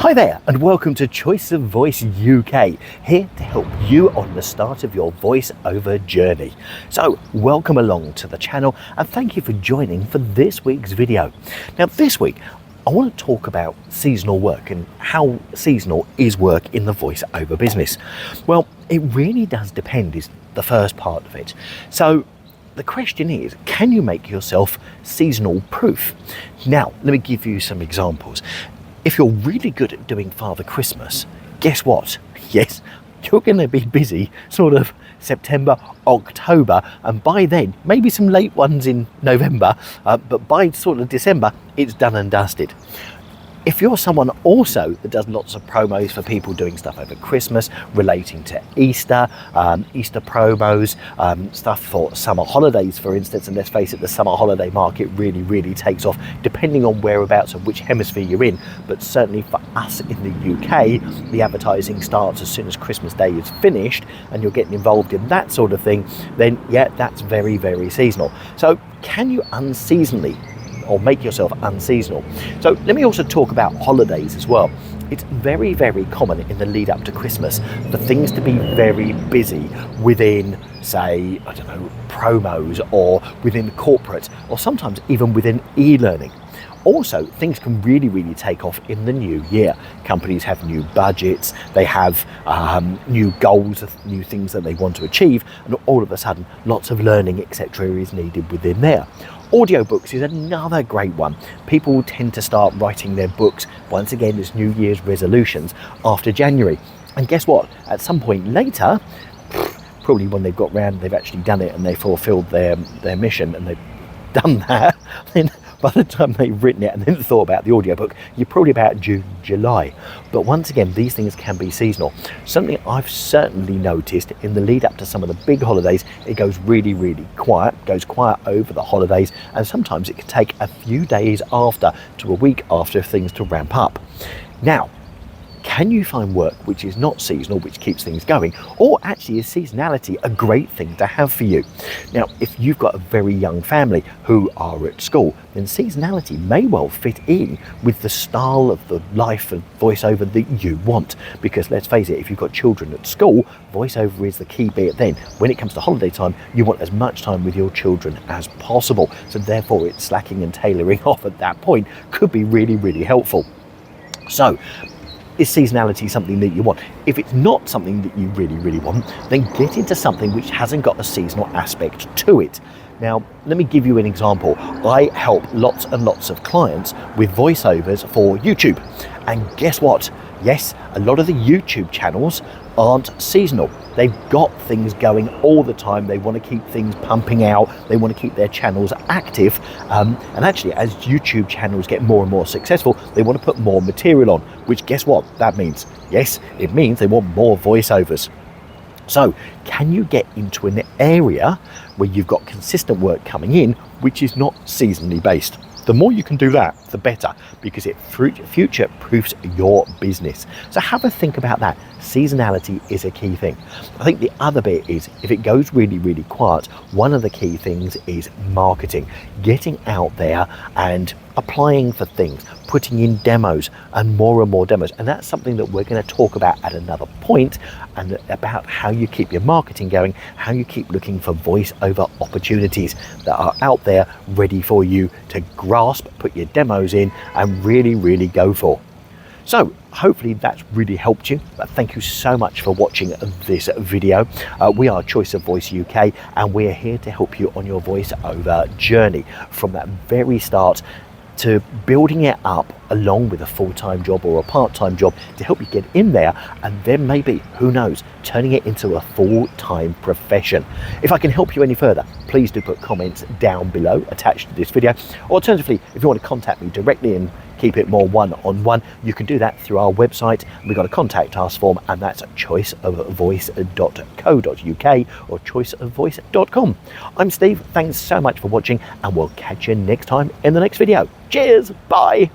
Hi there and welcome to Choice of Voice UK, here to help you on the start of your voiceover journey. So welcome along to the channel and thank you for joining for this week's video. Now this week I want to talk about seasonal work and how seasonal is work in the voiceover business. Well, it really does depend is the first part of it. So the question is, can you make yourself seasonal proof? Now, let me give you some examples. If you're really good at doing Father Christmas, guess what? Yes, you're going to be busy sort of September, October, and by then, maybe some late ones in November, but by sort of December, it's done and dusted. If you're someone also that does lots of promos for people doing stuff over Christmas, relating to Easter, Easter promos, stuff for summer holidays, for instance, and let's face it, the summer holiday market really takes off depending on whereabouts and which hemisphere you're in. But certainly for us in the UK, the advertising starts as soon as Christmas Day is finished and you're getting involved in that sort of thing, then yeah, that's very seasonal. So can you unseasonally or make yourself unseasonal? So let me also talk about holidays as well. It's very common in the lead up to Christmas for things to be very busy within, say, I don't know, promos or within corporate or sometimes even within e-learning. Also, things can really take off in the new year. Companies have new budgets, they have new goals, new things that they want to achieve, and all of a sudden lots of learning, etc. is needed within there. Audiobooks is another great one. People tend to start writing their books, once again, as New Year's resolutions after January. And guess what? At some point later, probably when they've got round, they've actually done it and they fulfilled their mission and they've done that, then by the time they've written it and then thought about the audiobook, you're probably about June, July. But once again, these things can be seasonal. Something I've certainly noticed in the lead up to some of the big holidays, it goes really quiet, goes quiet over the holidays, and sometimes it can take a few days after to a week after things to ramp up. Now, can you find work which is not seasonal, which keeps things going, or actually is seasonality a great thing to have for you? Now, if you've got a very young family who are at school, then seasonality may well fit in with the style of the life of voiceover that you want. Because let's face it, if you've got children at school, voiceover is the key bit then. When it comes to holiday time, you want as much time with your children as possible. So therefore, it's slacking and tailoring off at that point could be really helpful. So, is seasonality something that you want? If it's not something that you really want, then get into something which hasn't got a seasonal aspect to it. Now, let me give you an example. I help lots and lots of clients with voiceovers for YouTube. And guess what? Yes, a lot of the YouTube channels aren't seasonal. They've got things going all the time. They want to keep things pumping out. They want to keep their channels active. And actually, as YouTube channels get more and more successful, they want to put more material on, which guess what that means? Yes, it means they want more voiceovers. So can you get into an area where you've got consistent work coming in, which is not seasonally based? The more you can do that, the better, because it future proofs your business. So have a think about that. Seasonality is a key thing. I think the other bit is, if it goes really quiet, one of the key things is marketing. Getting out there and applying for things, putting in demos and more demos. And that's something that we're going to talk about at another point, and about how you keep your marketing going, how you keep looking for voiceover opportunities that are out there ready for you to grasp, put your demos in and really go for. So hopefully that's really helped you. Thank you so much for watching this video. We are Choice of Voice UK and we're here to help you on your voiceover journey from that very start to building it up along with a full-time job or a part-time job to help you get in there, and then maybe, who knows, turning it into a full-time profession. If I can help you any further, please do put comments down below attached to this video. Alternatively, if you want to contact me directly and keep it more one-on-one, you can do that through our website. We've got a contact us form, and that's choiceofvoice.co.uk or choiceofvoice.com. I'm Steve, thanks so much for watching, and we'll catch you next time in the next video. Cheers, bye.